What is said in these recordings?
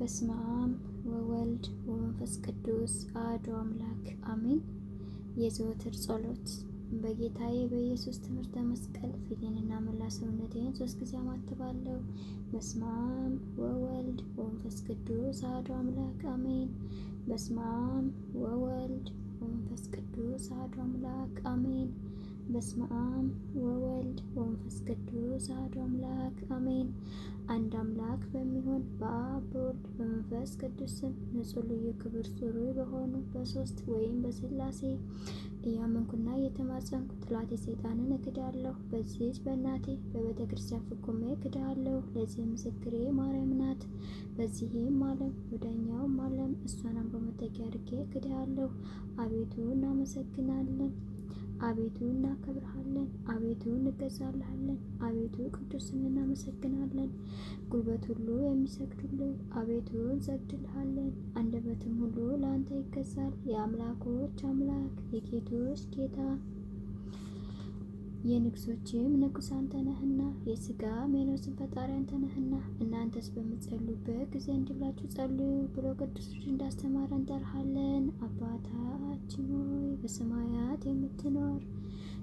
በስመ አብ ወወልድ ወመንፈስ ቅዱስ አሐዱ አምላክ አሜን። የዘወትር ጸሎት። በጌታዬ በኢየሱስ ትምህርተ መስቀል ፊቴንና መላ ሰውነቴን 3 ጊዜ አማትባለሁ። በስመ አብ ወወልድ ወመንፈስ ቅዱስ አሐዱ አምላክ አሜን። በስመ አብ ወወልድ ወመንፈስ ቅዱስ አሐዱ አምላክ አሜን። በስመ አብ ወወልድ ወመንፈስ ቅዱስ አሐዱ አምላክ አሜን። አንድ አምላክ በሚሆን በአብ በወልድ በመንፈስ ቅዱስ ስም ንጹሕ ልዩ ክብር ጽሩይ በሆኑ በሶስት ወይም በሥላሴ እያመንኩና እየተማጸንኩ ጠላቴ ሰይጣንን እክዳለሁ። በዚህች በእናቴ በቤተ ክርስቲያን ፍቁሜ እክዳለሁ። ለዚህ ምስክሬ ማርያም ናት። በዚህም ዓለም ወዲያኛውም ዓለም እሷን በመጠጊያ አድርጌ እክዳለሁ። አቤቱ እናመሰግናለን። አቤቱ እናከብርሃለን። አቤቱ እንገዛልሃለን። አቤቱ ቅዱስን እናመሰግናለን። ጉልበት ሁሉ የሚሰግዱልህ አቤቱ እንሰግድልሃለን። አንደበትም ሁሉ ለአንተ ይገዛል። የአምላኮች አምላክ የጌቶች ጌታ የንጉሶችም ንጉሥ አንተ ነህና የሥጋም የነፍስም ፈጣሪ አንተ ነህና። እናንተስ በምትጸልዩበት ጊዜ እንዲህ ብላችሁ ጸልዩ ብሎ ቅዱስ እንዳስተማረ እንጠራሃለን። አባታችን ሆይ በሰማያት የምትኖር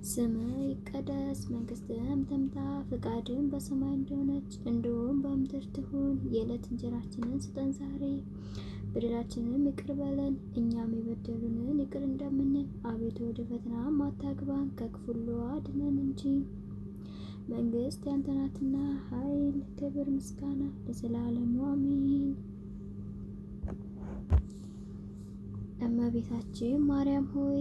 ስምህ ይቀደስ፣ መንግስትህም ትምጣ፣ ፈቃድህም በሰማይ እንደሆነች እንዲሁም በምድር ትሁን። የዕለት እንጀራችንን ስጠን ዛሬ፣ በደላችንን ይቅር በለን እኛም የበደሉንን ይቅር እንደምንል። አቤቱ ወደ ፈተናም አታግባን ከክፉ ሁሉ አድነን እንጂ መንግስት ያንተ ናትና፣ ኃይል፣ ክብር፣ ምስጋና ለዘላለሙ አሜን። እመቤታችን ማርያም ሆይ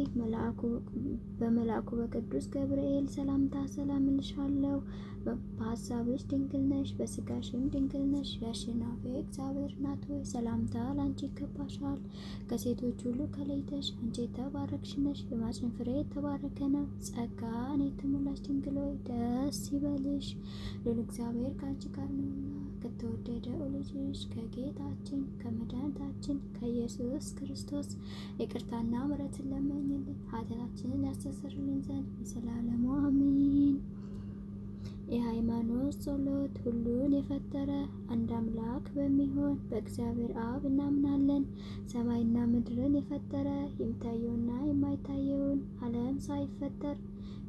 በመልአኩ በቅዱስ ገብርኤል ሰላምታ ሰላም እልሻለሁ። በሐሳብሽ ድንግል ነሽ፣ በስጋሽም ድንግል ነሽ። የአሸናፊ እግዚአብሔር እናት ሆይ ሰላምታ ላንቺ ይገባሻል። ከሴቶች ሁሉ ተለይተሽ አንቺ የተባረክሽ ነሽ፣ የማኅፀንሽ ፍሬ የተባረከ ነው። ጸጋን የተሞላሽ ድንግል ሆይ ደስ ይበልሽ፣ ልዑል እግዚአብሔር ከአንቺ ጋር ነውና ከተወደደው ልጅሽ ከጌታችን ከመድኃኒታችን ከኢየሱስ ክርስቶስ ይቅርታና ምሕረትን ለምኝልን ኃጢአታችንን ያስተሰርይልን ዘንድ ለዘላለሙ አሜን። የሃይማኖት ጸሎት። ሁሉን የፈጠረ አንድ አምላክ በሚሆን በእግዚአብሔር አብ እናምናለን። ሰማይና ምድርን የፈጠረ የሚታየውና የማይታየውን ዓለም ሳይፈጠር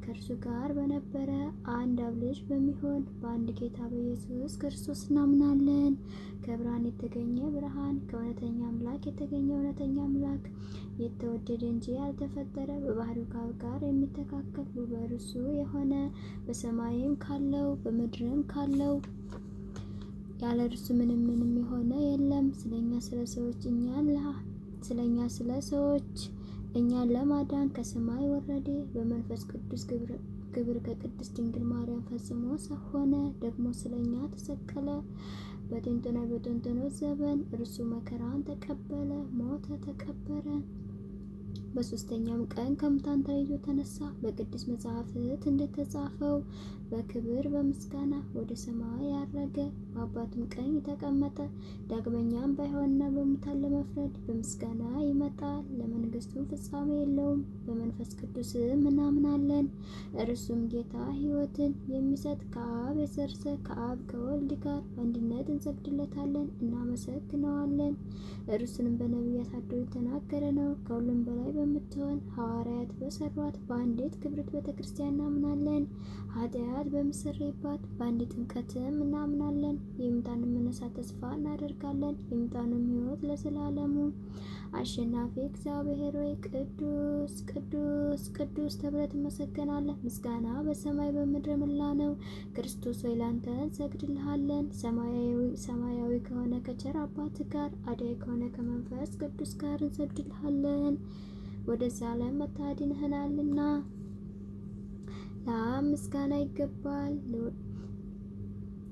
ከእርሱ ጋር በነበረ አንድ አብ ልጅ በሚሆን በአንድ ጌታ በኢየሱስ ክርስቶስ እናምናለን። ከብርሃን የተገኘ ብርሃን፣ ከእውነተኛ አምላክ የተገኘ እውነተኛ አምላክ፣ የተወደደ እንጂ ያልተፈጠረ፣ በባህሪው ከአብ ጋር የሚተካከል በእርሱ የሆነ በሰማይም ካለው በምድርም ካለው ያለ እርሱ ምንም የሆነ የለም። ስለኛ ስለ ሰዎች እኛን ለማዳን ከሰማይ ወረደ። በመንፈስ ቅዱስ ግብር ከቅድስት ድንግል ማርያም ፈጽሞ ሰው ሆነ። ደግሞ ስለኛ ተሰቀለ። በጥንቶች ዘመን እርሱ መከራን ተቀበለ፣ ሞተ፣ ተቀበረ። በሶስተኛም ቀን ከሙታን ተለይቶ ተነሳ። በቅዱስ መጽሐፍት እንደተጻፈው በክብር በምስጋና ወደ ሰማይ ያረገ፣ በአባቱም ቀኝ ተቀመጠ። ዳግመኛም በሕያዋንና በሙታን ለመፍረድ በምስጋና ይመጣል። ለመንግስቱም ፍጻሜ የለውም። በመንፈስ ቅዱስም እናምናለን። እርሱም ጌታ ሕይወትን የሚሰጥ ከአብ የሰረጸ ከአብ ከወልድ ጋር በአንድነት እንሰግድለታለን፣ እናመሰግነዋለን። እርሱንም በነቢያት አድሮ የተናገረ ነው። ከሁሉም በላይ በምትሆን ሐዋርያት በሰሯት በአንዲት ክብርት ቤተክርስቲያን እናምናለን። ኃጢአት በሚሰረይባት በአንዲት ጥምቀትም እናምናለን። የሙታንን መነሳት ተስፋ እናደርጋለን። የሙታንም ሕይወት ለዘላለሙ። አሸናፊ እግዚአብሔር ሆይ ቅዱስ ቅዱስ ቅዱስ ተብለህ ትመሰገናለህ። ምስጋና በሰማይ በምድር ሞላ ነው። ክርስቶስ ሆይ ላንተ እንሰግድልሃለን። ሰማያዊ ከሆነ ከቸር አባት ጋር አዳይ ከሆነ ከመንፈስ ቅዱስ ጋር እንሰግድልሃለን። ወደዚህ ዓለም መታድንህናልና ለአብ ምስጋና ይገባል።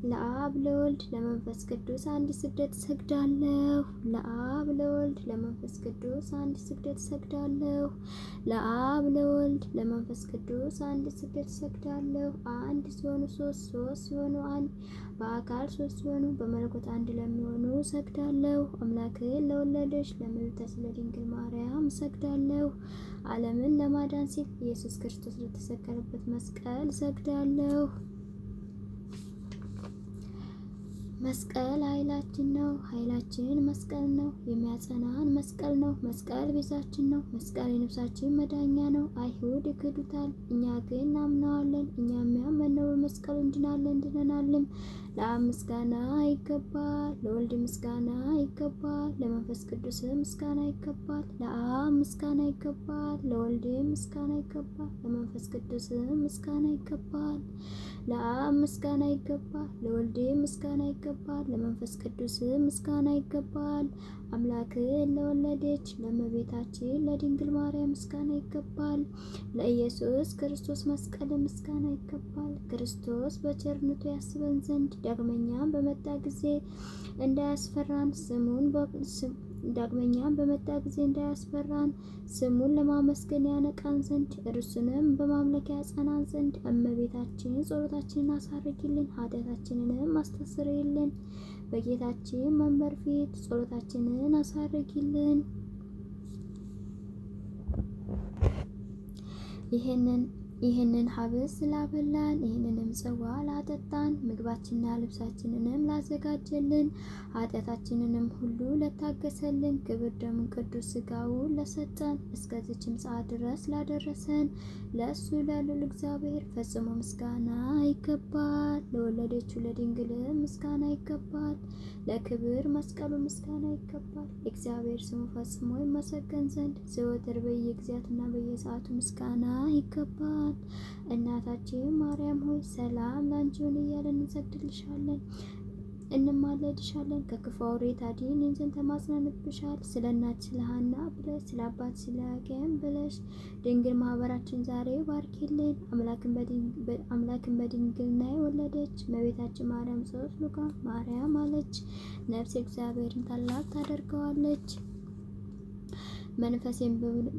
ለአብ ለወልድ ለመንፈስ ቅዱስ አንድ ስግደት እሰግዳለሁ። ለአብ ለወልድ ለመንፈስ ቅዱስ አንድ ስግደት እሰግዳለሁ። ለአብ ለወልድ ለመንፈስ ቅዱስ አንድ ስግደት እሰግዳለሁ። አንድ ሲሆኑ ሶስት፣ ሶስት ሲሆኑ አንድ፣ በአካል ሶስት ሲሆኑ በመለኮት አንድ ለሚሆኑ እሰግዳለሁ። አምላክን ለወለደች ለእመቤታችን ለድንግል ማርያም እሰግዳለሁ። ዓለምን ለማዳን ሲል ኢየሱስ ክርስቶስ ለተሰቀለበት መስቀል እሰግዳለሁ። መስቀል ኃይላችን ነው። ኃይላችን መስቀል ነው። የሚያጸናን መስቀል ነው። መስቀል ቤዛችን ነው። መስቀል የነፍሳችን መዳኛ ነው። አይሁድ ይክዱታል፣ እኛ ግን እናምነዋለን። እኛ የሚያምነው በመስቀሉ እንድናለን። ለአብ ምስጋና ይገባል፣ ለወልድ ምስጋና ይገባል፣ ለመንፈስ ቅዱስ ምስጋና ይገባል። ለአብ ምስጋና ይገባል፣ ለወልድ ምስጋና ይገባል፣ ለመንፈስ ቅዱስ ምስጋና ይገባል። ለአብ ምስጋና ይገባል፣ ለወልድ ምስጋና ይገባል፣ ለመንፈስ ቅዱስ ምስጋና ይገባል። አምላክን ለወለደች ለእመቤታችን ለድንግል ማርያም ምስጋና ይገባል። ለኢየሱስ ክርስቶስ መስቀል ምስጋና ይገባል። ክርስቶስ በቸርነቱ ያስበን ዘንድ ዳግመኛም በመጣ ጊዜ እንዳያስፈራን ስሙን ለማመስገን ያነቃን ዘንድ እርሱንም በማምለክ ያጸናን ዘንድ እመቤታችን ጸሎታችንን አሳርጊልን፣ ኃጢአታችንንም አስተስርይልን። በጌታችን መንበር ፊት ጸሎታችንን አሳርጊልን። ይህንን ሀብስ ስላበላን፣ ይህንንም ጽዋ ላጠጣን፣ ምግባችንና ልብሳችንንም ላዘጋጀልን፣ ኃጢአታችንንም ሁሉ ለታገሰልን፣ ክብር ደሙን ቅዱስ ሥጋውን ለሰጠን፣ እስከዚችም ሰዓት ድረስ ላደረሰን ለእሱ ለልዑል እግዚአብሔር ፈጽሞ ምስጋና ይገባል። ለወለደችው ለድንግል ምስጋና ይገባል። ለክብር መስቀሉ ምስጋና ይገባል። እግዚአብሔር ስሙ ፈጽሞ ይመሰገን ዘንድ ዘወትር በየጊዜያትና በየሰዓቱ ምስጋና ይገባል። እናታችን ማርያም ሆይ ሰላም ላንቺ ይሁን እያለን እንሰግድልሻለን፣ እንማለድሻለን። ከክፉ አውሬ ታድኚን ዘንድ ተማጽነንብሻል። ስለ እናት ስለ ሐና ብለሽ ስለ አባት ስለ ያቄም ብለሽ ድንግል ማህበራችን ዛሬ ባርኪልን። አምላክን በድንግልና የወለደች እመቤታችን ማርያም ጸሎት ሉቃ ማርያም አለች። ነፍስ እግዚአብሔርን ታላቅ ታደርገዋለች። መንፈሴን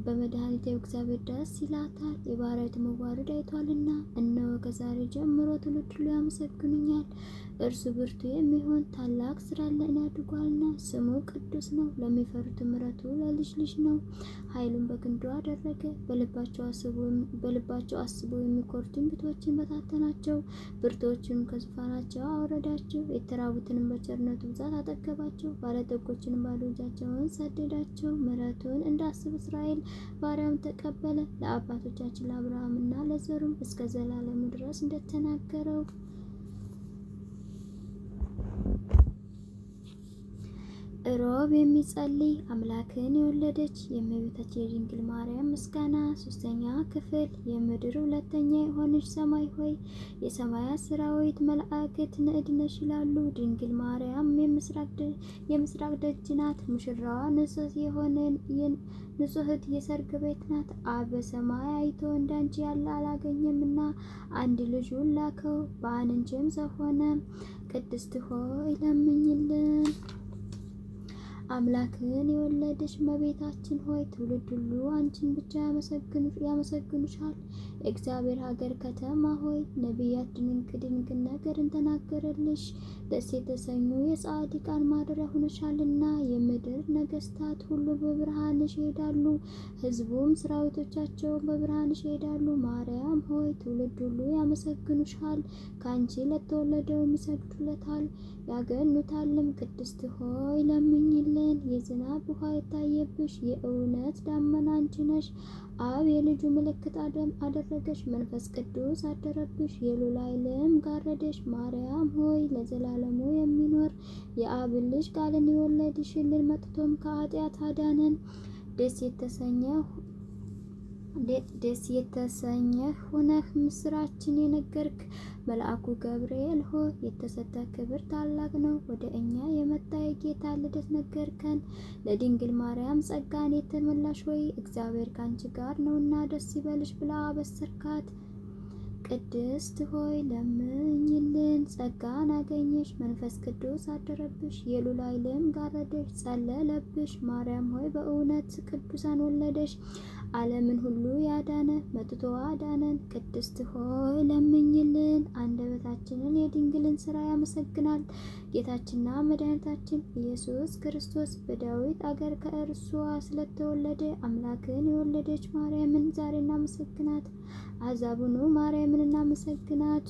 በመድኃኒቴ እግዚአብሔር ደስ ይላታል፣ የባሪያይቱ መዋረድ አይቷልና። እነሆ ከዛሬ ጀምሮ ትውልድ ሁሉ ያመሰግኑኛል። እርሱ ብርቱ የሚሆን ታላቅ ስራ ለእኔ አድርጓልና። ስሙ ቅዱስ ነው፣ ለሚፈሩት ምሕረቱ ለልጅ ልጅ ነው። ኃይሉን በክንዱ አደረገ፣ በልባቸው አስቦ የሚኮሩ ትንቢቶችን በታተናቸው። ብርቶችን ከዙፋናቸው አወረዳቸው፣ የተራቡትንም በቸርነቱ ብዛት አጠገባቸው። ባለጠጎችንም ባዶ እጃቸውን ሰደዳቸው። ምሕረቱን እንዳስብ እስራኤል ባሪያውን ተቀበለ። ለአባቶቻችን ለአብርሃምና ለዘሩም እስከ ዘላለሙ ድረስ እንደተናገረው። ሮብ የሚጸልይ አምላክን የወለደች የእመቤታችን የድንግል ማርያም ምስጋና። ሶስተኛ ክፍል። የምድር ሁለተኛ የሆነች ሰማይ ሆይ የሰማያት ሰራዊት መላእክት ንዕድ ነሽ ይላሉ። ድንግል ማርያም የምስራቅ ደጅ ናት። ሙሽራዋ ንጹሕ የሆነ ንጹሕት የሰርግ ቤት ናት። አብ በሰማይ አይቶ እንዳንቺ ያለ አላገኘምና አንድ ልጁን ላከው፣ በአንቺም ሰው ሆነ። ቅድስት ሆይ ለምኝልን። አምላክን የወለደች እመቤታችን ሆይ ትውልድ ሁሉ አንቺን ብቻ ያመሰግኑሻል። የእግዚአብሔር ሀገር ከተማ ሆይ ነቢያት ድንቅ ነገርን ተናገረልሽ። ደስ የተሰኙ የጻድቃን ማደሪያ ሆነሻልና። የምድር ነገስታት ሁሉ በብርሃንሽ ይሄዳሉ፣ ሕዝቡም ሰራዊቶቻቸውን በብርሃንሽ ይሄዳሉ። ማርያም ሆይ ትውልድ ሁሉ ያመሰግኑሻል፣ ከአንቺ ለተወለደውም ይሰግዱለታል ያገኑታልም። ቅድስት ሆይ ለምኝልን። የዝናብ ውሃ የታየብሽ የእውነት ዳመና አንቺ ነሽ። አብ የልጁ ምልክት አደረገሽ፣ መንፈስ ቅዱስ አደረብሽ፣ የልዑል ኃይልም ጋረደሽ። ማርያም ሆይ ለዘላለሙ የሚኖር የአብ ልጅ ቃልን የወለድሽልን መጥቶም ከኃጢአት አዳነን። ደስ የተሰኘህ ሆነህ ምስራችን የነገርክ መልአኩ ገብርኤል ሆይ የተሰጠ ክብር ታላቅ ነው። ወደ እኛ የመጣ የጌታ ልደት ነገርከን። ለድንግል ማርያም ጸጋን የተመላሽ ሆይ እግዚአብሔር ካንቺ ጋር ነውና ደስ ይበልሽ ብላ አበሰርካት። ቅድስት ሆይ ለምኝልን። ጸጋን አገኘሽ፣ መንፈስ ቅዱስ አደረብሽ፣ የልዑል ኃይልም ጋረደሽ፣ ጸለለብሽ። ማርያም ሆይ በእውነት ቅዱሳን ወለደሽ፣ ዓለምን ሁሉ ያዳነ መጥቶ አዳነን። ቅድስት ሆይ ለምኝልን። አንደበታችንን የድንግልን ስራ ያመሰግናል። ጌታችንና መድኃኒታችን ኢየሱስ ክርስቶስ በዳዊት አገር ከእርሷ ስለተወለደ አምላክን የወለደች ማርያምን ዛሬ እናመሰግናት። አሕዛብን ማርያምን እናመሰግናት።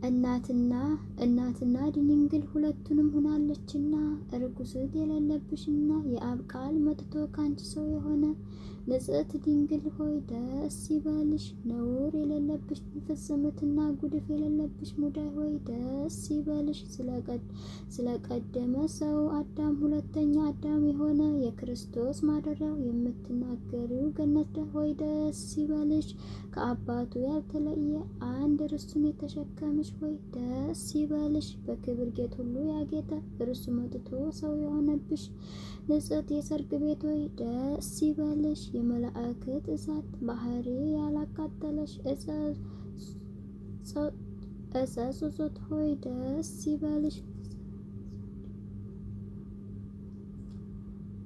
እናትና ድንግል ሁለቱንም ሆናለችና ርኩሰት የሌለብሽና የአብ ቃል መጥቶ ካንቺ ሰው የሆነ ንጽሕት ድንግል ሆይ ደስ ይበልሽ። ነውር የሌለብሽ ፍጽምትና ጉድፍ የሌለብሽ ሙዳይ ሆይ ደስ ይበልሽ። ስለቀደመ ሰው አዳም ሁለተኛ አዳም የሆነ የክርስቶስ ማደሪያው የምትናገሪው ገነት ሆይ ደስ ይበልሽ። ከአባቱ ያልተለየ አንድ ርስቱን የተሸከምሽ ሆይ ደስ ይበልሽ። በክብር ጌጥ ሁሉ ያጌጠ እርሱ መጥቶ ሰው የሆነብሽ ንጽሕት የሰርግ ቤት ሆይ ደስ ይበልሽ። የመላእክት እሳት ባህሪ ያላቃጠለሽ ዕፀ ጾጾት ሆይ ደስ ይበልሽ።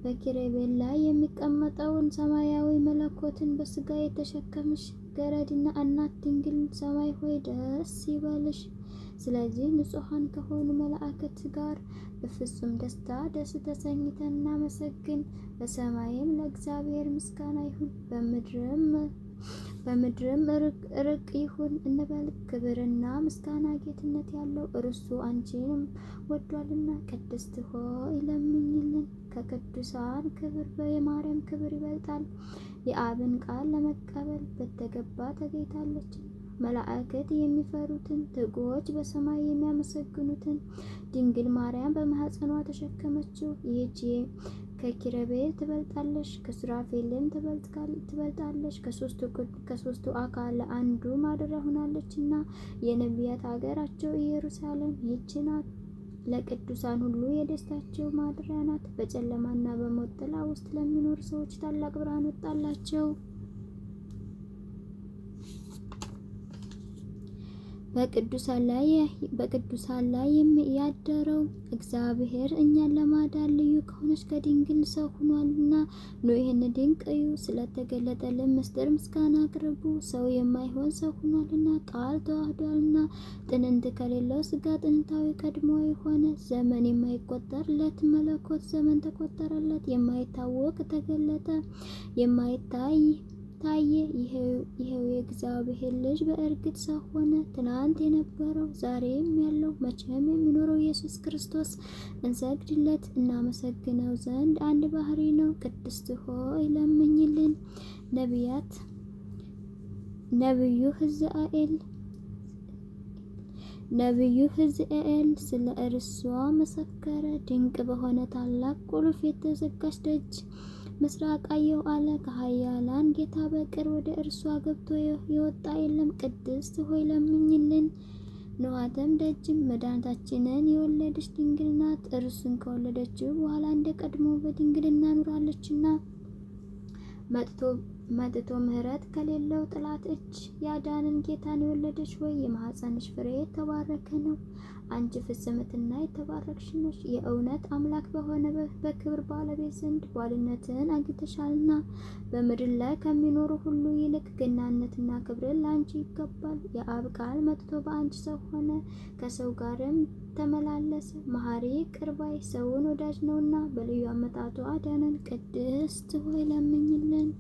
በኪሩቤል ላይ የሚቀመጠውን ሰማያዊ መለኮትን በስጋ የተሸከምሽ ገረድና እናት ድንግል ሰማይ ሆይ ደስ ይበልሽ። ስለዚህ ንጹሐን ከሆኑ መላእክት ጋር በፍጹም ደስታ ደስ ተሰኝተን እናመሰግን። በሰማይም ለእግዚአብሔር ምስጋና ይሁን፣ በምድርም እርቅ ይሁን እንበል። ክብርና ምስጋና ጌትነት ያለው እርሱ አንቺንም ወዷልና ቅድስት ሆይ ለምኝልን። ከቅዱሳን ክብር የማርያም ክብር ይበልጣል። የአብን ቃል ለመቀበል በተገባ ተገኝታለች። መላእክት የሚፈሩትን ትጉዎች በሰማይ የሚያመሰግኑትን ድንግል ማርያም በማኅፀኗ ተሸከመችው። ይህች ከኪሩቤል ትበልጣለች፣ ከሱራፌልም ትበልጣለች። ከሦስቱ አካል አንዱ ማደሪያ ሆናለችና የነቢያት ሀገራቸው ኢየሩሳሌም ይህች ናት። ለቅዱሳን ሁሉ የደስታቸው ማደሪያ ናት። በጨለማና በሞት ጥላ ውስጥ ለሚኖሩ ሰዎች ታላቅ ብርሃን ወጣላቸው። በቅዱሳን ላይ ያደረው እግዚአብሔር እኛን ለማዳን ልዩ ከሆነች ከድንግል ሰው ሆኗልና ኑ ይህን ድንቅ እዩ። ስለተገለጠልን ምስጢር ምስጋና አቅርቡ። ሰው የማይሆን ሰው ሆኗልና ቃል ተዋህዷልና ጥንት ከሌለው ስጋ ጥንታዊ ቀድሞ የሆነ ዘመን የማይቆጠርለት መለኮት ዘመን ተቆጠረለት። የማይታወቅ ተገለጠ፣ የማይታይ ታየ። ይሄው የእግዚአብሔር ልጅ በእርግጥ ሰው ሆነ። ትናንት የነበረው ዛሬም ያለው መቼም የሚኖረው ኢየሱስ ክርስቶስ እንሰግድለት እናመሰግነው ዘንድ አንድ ባህሪ ነው። ቅድስት ሆይ ለምኝልን። ነቢዩ ሕዝቅኤል ስለ እርሷ መሰከረ። ድንቅ በሆነ ታላቅ ቁልፍ የተዘጋች ደጅ ምስራቅ አየሁ አለ። ከኃያላን ጌታ በቀር ወደ እርሷ ገብቶ የወጣ የለም። ቅድስት ሆይ ለምኝልን። ንዋተም ደጅም መድኃኒታችንን የወለደች ድንግል ናት። እርሱን ከወለደችው በኋላ እንደ ቀድሞ በድንግልና ኑራለችና መጥቶ ምሕረት ከሌለው ጥላት እጅ ያዳንን ጌታን የወለደች ወይ የማኅፀንሽ ፍሬ የተባረከ ነው። አንቺ ፍጽምትና የተባረክሽ ነሽ። የእውነት አምላክ በሆነ በክብር ባለቤት ዘንድ ባልነትን አግኝተሻልና በምድር ላይ ከሚኖሩ ሁሉ ይልቅ ገናነትና ክብርን ለአንቺ ይገባል። የአብ ቃል መጥቶ በአንቺ ሰው ሆነ፣ ከሰው ጋርም ተመላለሰ። መሐሪ ይቅር ባይ ሰውን ወዳጅ ነውና በልዩ አመጣጡ አዳነን። ቅድስት ሆይ ለምኝልን።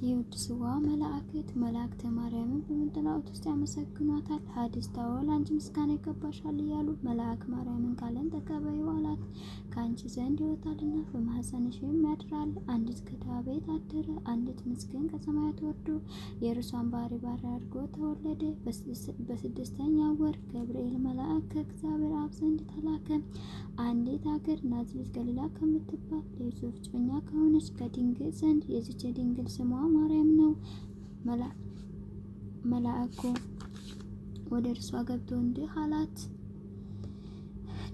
የውድስዋ መላእክተ ማርያምን በመንጠላውት ውስጥ ያመሰግኗታል። ሐዲስ ታወል አንቺ ምስጋና ይገባሻል እያሉ መልአክ ማርያምን ቃልን ተቀበዩ አላት። ከአንቺ ዘንድ ይወጣልና በማኅፀንሽም ያድራል። አንዲት ከዳዊት አደረ፣ አንዲት ምስኪን ከሰማያት ወርዶ የእርሷን ባህሪ አድርጎ ተወለደ። በስድስተኛው ወር ገብርኤል መልአክ ከእግዚአብሔር አብ ዘንድ ተላከ። አንዲት ሀገር ናዝሬት ገሊላ ከምትባል ለዮሴፍ ጮኛ ከሆነች ከድንግል ዘንድ የዚች ድንግል ስሟ ማርያም ነው። መልአኩ ወደ እርሷ ገብቶ እንዲህ አላት፣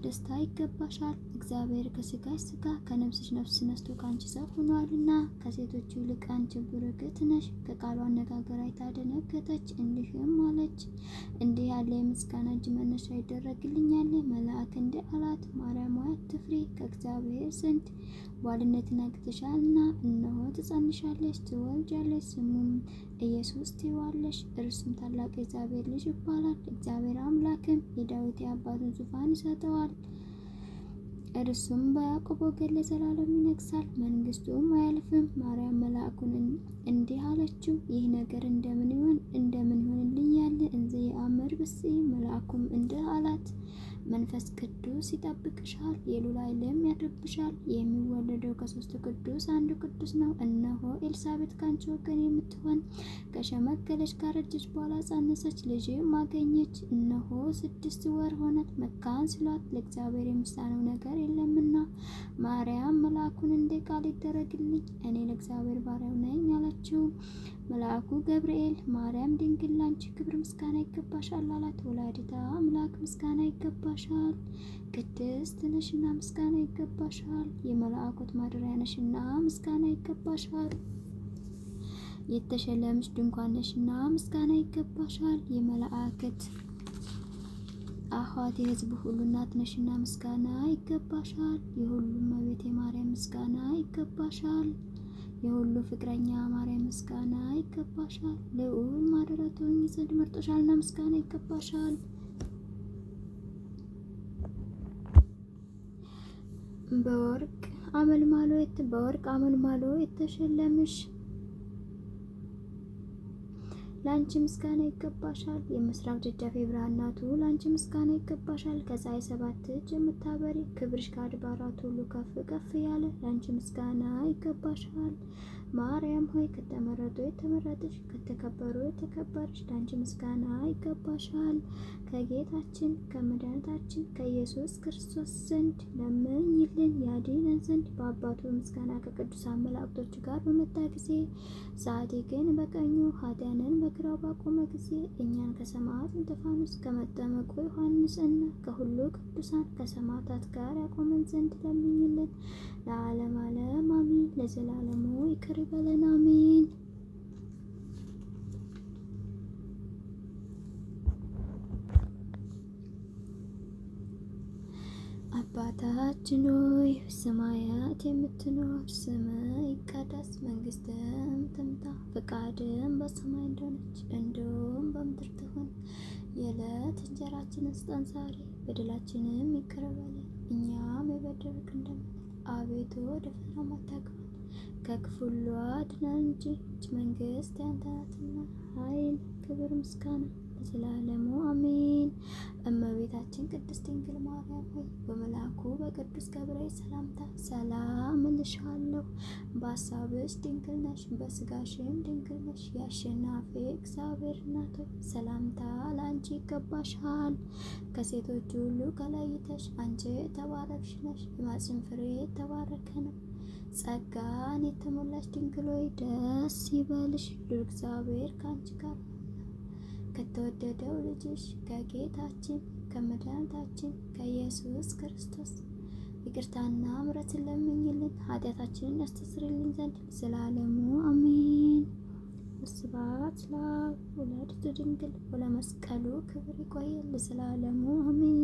ደስታ ይገባሻል። እግዚአብሔር ከስጋሽ ስጋ ከነፍስሽ ነፍስ ነስቶ ካንቺ ሰው ሆኗልና ከሴቶች ይልቅ አንቺ ብርክት ነሽ። ከቃሉ አነጋገር አይታ ደነገጠች፣ እንዲህም አለች፣ እንዲህ ያለ የምስጋና እጅ መነሻ ይደረግልኛል? መልአክ እንዲህ አላት፣ ማርያም ሆይ አትፍሪ፣ ከእግዚአብሔር ዘንድ ባልነትን አግኝተሻልና፣ እነሆ ትጸንሻለሽ፣ ትወልጃለሽ፣ ስሙም ኢየሱስ ትይዋለሽ። እርሱም ታላቅ የእግዚአብሔር ልጅ ይባላል። እግዚአብሔር አምላክም የዳዊት የአባቱን ዙፋን ይሰጠዋል። እርሱም በያዕቆብ ወገን ለዘላለም ይነግሣል፣ መንግስቱም አያልፍም። ማርያም መልአኩን እንዲህ አለችው፣ ይህ ነገር እንደምን ይሆንልኛል? እንዘ የአምር ብእሲ። መልአኩም እንዲህ አላት፣ መንፈስ ቅዱስ ይጠብቅሻል፣ የልዑል ኃይልም ያድርብሻል። የሚወለደው ከሦስቱ ቅዱስ አንዱ ቅዱስ ነው። እነሆ ኤልሳቤጥ ካንቺ ወገን የምትሆን ከሸመገለች ካረጀች በኋላ ጸነሰች፣ ልጅም አገኘች። እነሆ 6 ወር ሆናት፣ መካን ስሏት፣ ለእግዚአብሔር የሚሳነው ነገር የለምና። ማርያም መልአኩን እንደ ቃል ይደረግልኝ፣ እኔ ለእግዚአብሔር ባሪያው ነኝ አለችው። መልአኩ ገብርኤል ማርያም ድንግል ላንቺ ክብር ምስጋና ይገባሻል አላት። ወላዲተ አምላክ ምስጋና ይገባሻል፣ ቅድስት ነሽና ምስጋና ይገባሻል፣ የመላእክት ማደሪያ ነሽና ምስጋና ይገባሻል፣ የተሸለምሽ ድንኳን ነሽና ምስጋና ይገባሻል፣ የመላእክት አኋት የሕዝብ ሁሉ እናት ነሽና ምስጋና ይገባሻል፣ የሁሉም እመቤት ማርያም ምስጋና ይገባሻል፣ የሁሉ ፍቅረኛ ማርያም ምስጋና ይገባሻል፣ ልዑል ማደሪያው ትሆኚ ዘንድ መርጦሻልና ምስጋና ይገባሻል። በወርቅ አመልማሎ የተሸለምሽ ላንቺ ምስጋና ይገባሻል። የምስራቅ ደጃፍ የብርሃን እናቱ ላንቺ ምስጋና ይገባሻል። ከፀሐይ 7 እጅ የምታበሪ ክብርሽ ከአድባራት ሁሉ ከፍ ከፍ ያለ ላንቺ ምስጋና ይገባሻል። ማርያም ሆይ ከተመረጡ የተመረጥሽ ከተከበሩ የተከበርሽ ላንቺ ምስጋና ይገባሻል። ከጌታችን ከመድኃኒታችን ከኢየሱስ ክርስቶስ ዘንድ ለምኝልን ያድነን ዘንድ በአባቱ ምስጋና ከቅዱሳን መላእክቶች ጋር በመጣ ጊዜ ጻድቅን በቀኙ ኃጥአንን በግራው ባቆመ ጊዜ እኛን ከሰማዕት እስጢፋኖስ ከመጥምቁ ዮሐንስ እና ከሁሉ ቅዱሳን ከሰማዕታት ጋር ያቆመን ዘንድ ለምኝልን። ለዓለም ዓለም አሜን። ለዘላለሙ ይቅር ይበለን አሜን። አባታችን ሆይ በሰማያት የምትኖር፣ ስምህ ይቀደስ፣ መንግስትህም ትምጣ፣ ፈቃድህም በሰማይ እንደሆነች እንዲሁም በምድር ትሁን። የዕለት እንጀራችንን ስጠን ዛሬ፣ በደላችንም ይቅር በለን እኛም የበደሉንን እንደምንል፣ አቤቱ ወደ ፈተና አታግባን ከክፉ ሁሉ አድነን እንጂ መንግስት ያንተ ናትና፣ ኃይል፣ ክብር፣ ምስጋና ለዘላለሙ አሜን። እመቤታችን ቅድስት ድንግል ማርያም ሆይ በመልአኩ በቅዱስ ገብርኤል ሰላምታ ሰላም እልሻለሁ። በሐሳብሽ ድንግል ነሽ፣ በስጋሽም ድንግል ነሽ። የአሸናፊ እግዚአብሔር እናት ሆይ ሰላምታ ለአንቺ ይገባሻል። ከሴቶች ሁሉ ተለይተሽ አንቺ የተባረክሽ ነሽ፣ የማኅፀንሽ ፍሬ የተባረከ ነው። ጸጋን የተሞላሽ ድንግል ሆይ ደስ ይበልሽ፣ ልዑል እግዚአብሔር ከአንቺ ጋር ከተወደደው ልጅሽ ከጌታችን ከመድኃኒታችን ከኢየሱስ ክርስቶስ ይቅርታና ምሕረትን ለምኝልን ኃጢአታችንን ያስተሰርይልን ዘንድ ለዘላለሙ አሜን። ወስብሐት ለአብ ወለወላዲቱ ድንግል ወለመስቀሉ ክብር። ይቆየን ለዘላለሙ አሜን።